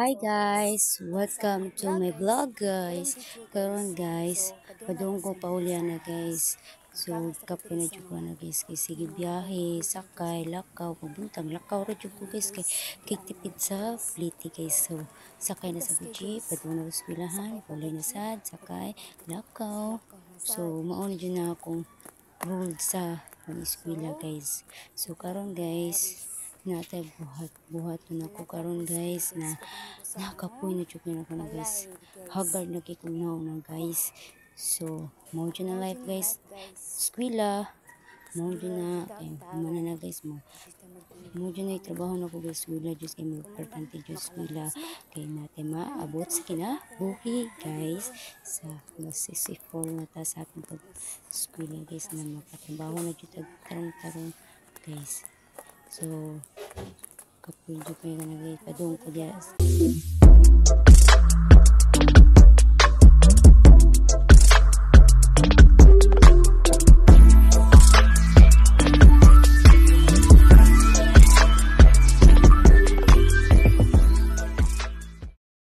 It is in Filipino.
Hi guys, welcome to my vlog guys. Karon guys, padung ko paulian na guys. So kapoy na jud ko na guys kay sige biyahe, sakay, lakaw, pabuntang lakaw ra jud ko guys kay tipid sa pliti guys. So sakay na sa jeep, padung na sa eskwelahan, paulay na sad, sakay, lakaw. So mao na jud na akong rule sa eskwela guys. So karon guys, natay buhat na ko karon guys na nakapoy na jud na ko na guys, haggard na kay kunaw na guys. So mo dyan na life guys, eskwela mo dyan na kay mana na guys, mo dyan na trabaho na ko guys. Eskwela just kay mo importante jud eskwela kay natin maabot sa kinabuhi guys, sa masisifol na ta sa atong pag eskwela guys, na makatrabaho na jud tarong guys. So kapoy jud kayo na guys, padung ko diya